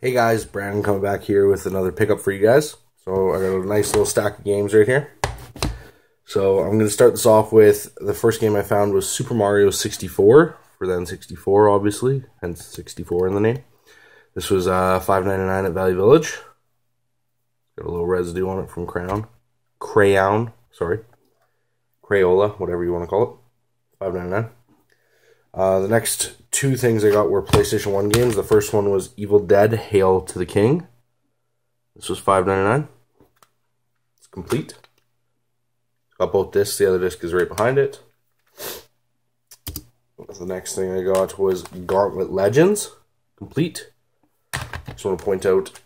Hey guys, Brandon coming back here with another pickup for you guys. So I got a nice little stack of games right here. So I'm going to start this off with the first game I found was Super Mario 64 for the N64, obviously, hence 64 in the name. This was $5.99 at Value Village. Got a little residue on it from Crayola, whatever you want to call it. $5.99. The next two things I got were PlayStation 1 games. The first one was Evil Dead: Hail to the King. This was $5.99. It's complete. Got both discs. The other disc is right behind it. The next thing I got was Gauntlet Legends. Complete. Just want to point out,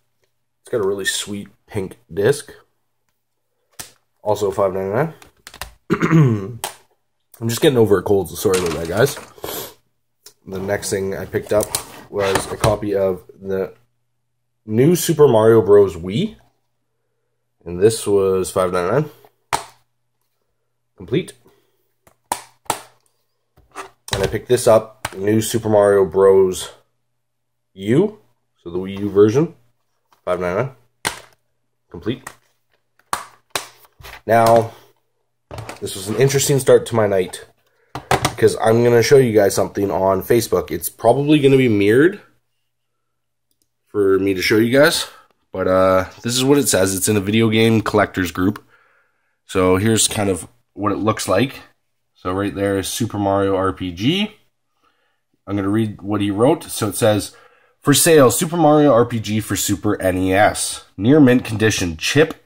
it's got a really sweet pink disc. Also $5.99. I'm just getting over a cold, so sorry about that, guys. The next thing I picked up was a copy of the new Super Mario Bros. Wii. And this was $5.99. Complete. And I picked this up, new Super Mario Bros. U. So the Wii U version. $5.99. Complete. Now, this was an interesting start to my night, because I'm going to show you guys something on Facebook. It's probably going to be mirrored for me to show you guys, but this is what it says. It's in a video game collectors group. So here's kind of what it looks like. So right there is Super Mario RPG. I'm going to read what he wrote. So it says, for sale, Super Mario RPG for Super NES. Near mint condition. Chip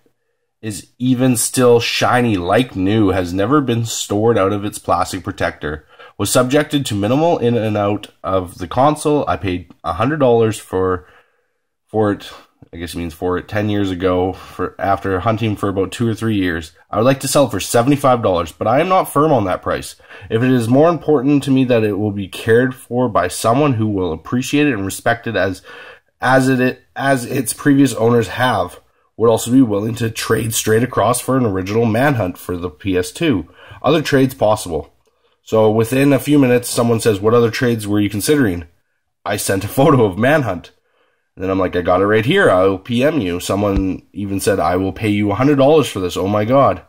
is even still shiny like new, has never been stored out of its plastic protector, was subjected to minimal in and out of the console. I paid $100 for it. I guess it means for it 10 years ago, after hunting for about 2 or 3 years. I would like to sell it for $75, but I am not firm on that price. If it is more important to me that it will be cared for by someone who will appreciate it and respect it as its previous owners have, would also be willing to trade straight across for an original Manhunt for the PS2. Other trades possible. So within a few minutes, someone says, what other trades were you considering? I sent a photo of Manhunt. And then I'm like, I got it right here. I'll PM you. Someone even said, I will pay you $100 for this. Oh my God.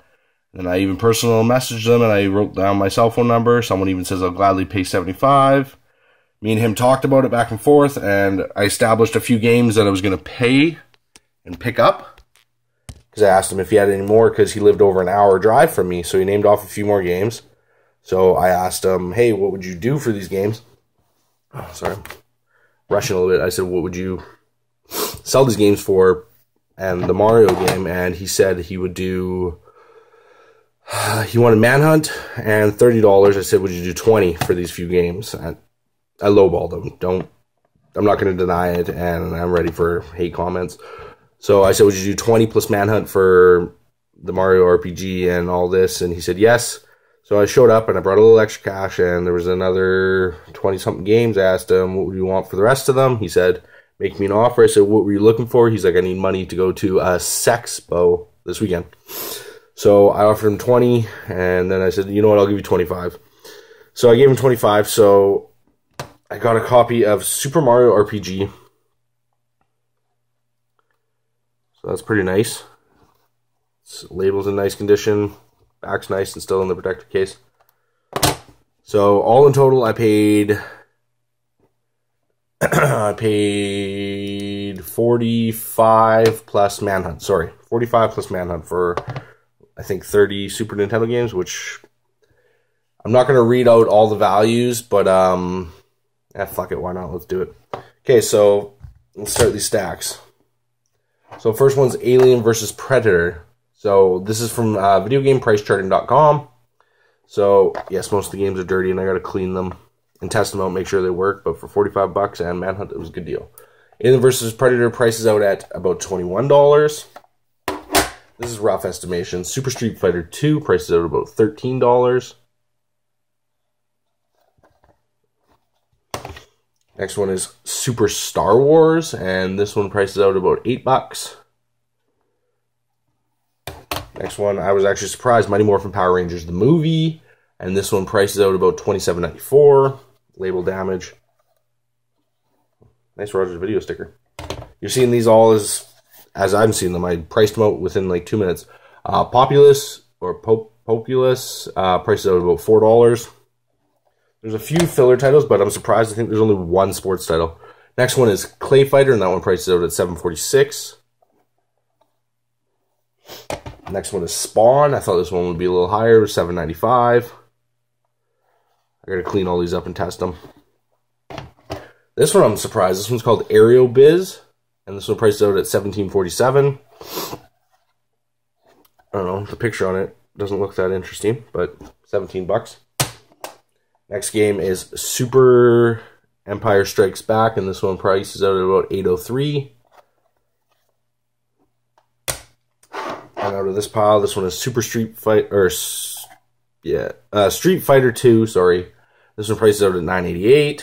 And then I even personal messaged them and I wrote down my cell phone number. Someone even says, I'll gladly pay $75. Me and him talked about it back and forth, and I established a few games that I was going to pay and pick up. I asked him if he had any more, because he lived over an hour drive from me, so he named off a few more games. So I asked him, hey, what would you do for these games? Oh, sorry, I'm rushing a little bit. I said, what would you sell these games for? And the Mario game, and he said he would do, he wanted Manhunt and $30. I said, would you do 20 for these few games? I lowballed him. I'm not going to deny it, and I'm ready for hate comments. So I said, would you do 20 plus Manhunt for the Mario RPG and all this? And he said, yes. So I showed up and I brought a little extra cash, and there was another 20-something games. I asked him, what would you want for the rest of them? He said, make me an offer. I said, what were you looking for? He's like, I need money to go to a Sexpo this weekend. So I offered him 20, and then I said, you know what, I'll give you 25. So I gave him 25. So I got a copy of Super Mario RPG. So that's pretty nice. Label's in nice condition. Back's nice and still in the protector case. So all in total, I paid $45 plus Manhunt. Sorry, $45 plus Manhunt for, I think, 30 Super Nintendo games, which I'm not going to read out all the values, but fuck it, why not? Let's do it. Okay, so let's start these stacks. So first one's Alien vs. Predator. So this is from videogamepricecharting.com. So yes, most of the games are dirty and I got to clean them and test them out, make sure they work. But for $45 and Manhunt, it was a good deal. Alien vs. Predator prices out at about $21. This is rough estimation. Super Street Fighter 2 prices out at about $13. Next one is Super Star Wars, and this one prices out about $8. Next one, I was actually surprised, Mighty Morphin Power Rangers the movie, and this one prices out about $27.94. Label damage. Nice Rogers video sticker. You're seeing these all as I'm seeing them. I priced them out within like 2 minutes. Populous priced out about $4. There's a few filler titles, but I'm surprised. I think there's only one sports title. Next one is Clay Fighter, and that one priced out at $7.46. Next one is Spawn. I thought this one would be a little higher, $7.95. I gotta clean all these up and test them. This one I'm surprised. This one's called Aereo Biz, and this one priced out at $17.47. I don't know, the picture on it doesn't look that interesting, but 17 bucks. Next game is Super Empire Strikes Back, and this one price is out at about $8.03. And out of this pile, this one is Super Street Fighter, Street Fighter 2, sorry. This one price is out at $9.88.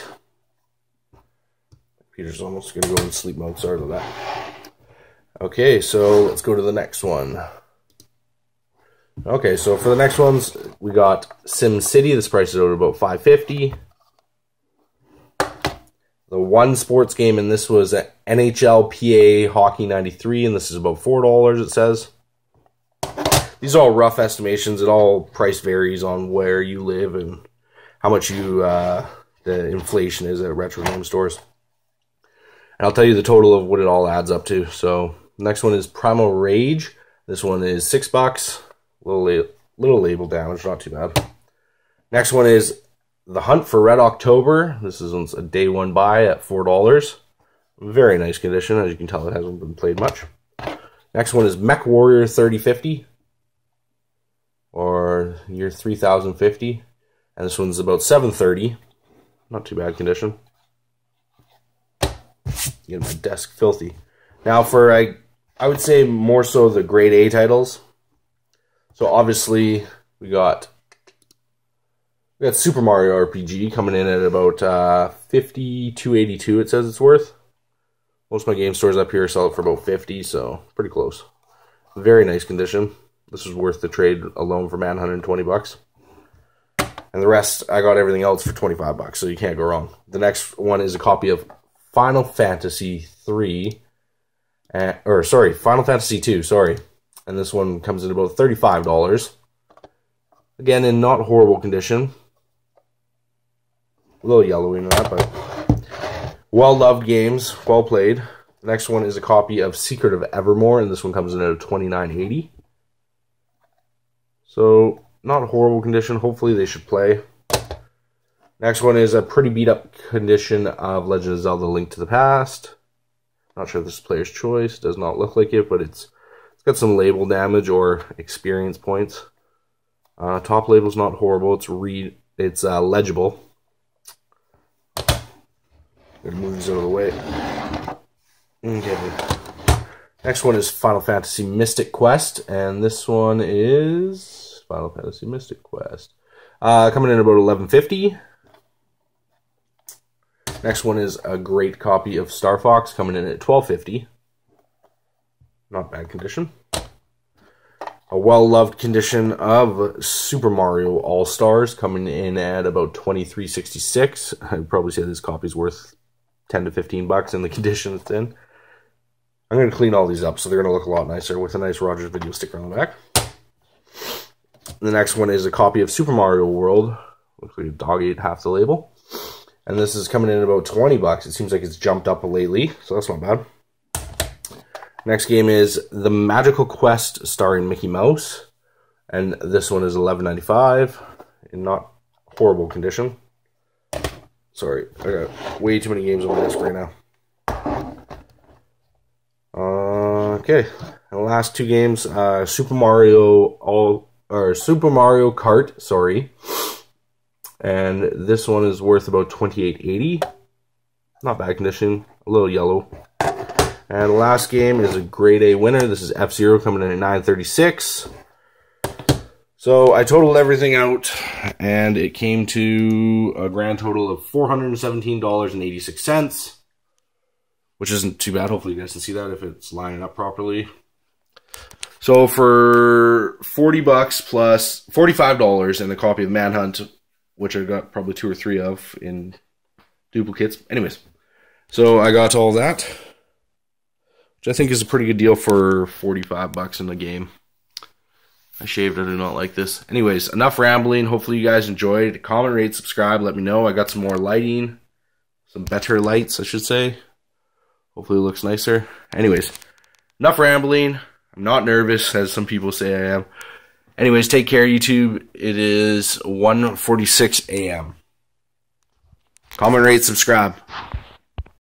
Peter's almost going to go in sleep mode, sorry about that. Okay, so let's go to the next one. Okay, so for the next ones, we got Sim City. This price is out at about $5.50. The one sports game, and this was an NHL PA Hockey 93, and this is about $4, it says. These are all rough estimations. It all price varies on where you live and how much the inflation is at retro game stores. And I'll tell you the total of what it all adds up to. So, next one is Primal Rage. This one is $6. Little label damage, not too bad. Next one is The Hunt for Red October. This is a day one buy at $4. Very nice condition. As you can tell, it hasn't been played much. Next one is Mech Warrior 3050. Or year 3050. And this one's about $7.30. Not too bad condition. Get my desk filthy. Now for, I would say more so the grade A titles. So obviously we got Super Mario RPG coming in at about $52.82. It says it's worth. Most of my game stores up here sell it for about $50, so pretty close. Very nice condition. This is worth the trade alone for Manhunt, 120 bucks. And the rest, I got everything else for 25 bucks, so you can't go wrong. The next one is a copy of Final Fantasy 3, Final Fantasy 2, sorry. And this one comes in about $35. Again, in not horrible condition. A little yellowy in that, but well-loved games, well played. The next one is a copy of Secret of Evermore, and this one comes in at $29.80. So, not horrible condition. Hopefully they should play. Next one is a pretty beat-up condition of Legend of Zelda: Link to the Past. Not sure if this is player's choice. Does not look like it, but it's got some label damage or experience points. Top label's not horrible. It's legible. Gonna move these out of the way. Okay. Next one is Final Fantasy Mystic Quest, and this one is Final Fantasy Mystic Quest. Coming in about $11.50. Next one is a great copy of Star Fox, coming in at $12.50. Not bad condition. A well-loved condition of Super Mario All-Stars, coming in at about $23.66. I'd probably say this copy's worth 10 to 15 bucks in the condition it's in. I'm going to clean all these up so they're going to look a lot nicer with a nice Rogers video sticker on the back. The next one is a copy of Super Mario World. Looks like a dog ate half the label. And this is coming in at about 20 bucks. It seems like it's jumped up lately, so that's not bad. Next game is The Magical Quest starring Mickey Mouse. And this one is $11.95 in not horrible condition. Sorry, I got way too many games on my desk right now. Okay, and the last two games, Super Mario Kart, sorry. And this one is worth about $28.80. Not bad condition, a little yellow. And the last game is a grade A winner. This is F-Zero coming in at $9.36. So I totaled everything out, and it came to a grand total of $417.86, which isn't too bad. Hopefully you guys can see that if it's lining up properly. So for 40 bucks plus $45 and a copy of Manhunt, which I got probably 2 or 3 of in duplicates. Anyways, so I got all that. which I think is a pretty good deal for 45 bucks in the game. I shaved. I do not like this. Anyways, enough rambling. Hopefully you guys enjoyed. Comment, rate, subscribe. Let me know. I got some more lighting. Some better lights, I should say. Hopefully it looks nicer. Anyways, enough rambling. I'm not nervous, as some people say I am. Anyways, take care, YouTube. It is 1:46 a.m. Comment, rate, subscribe.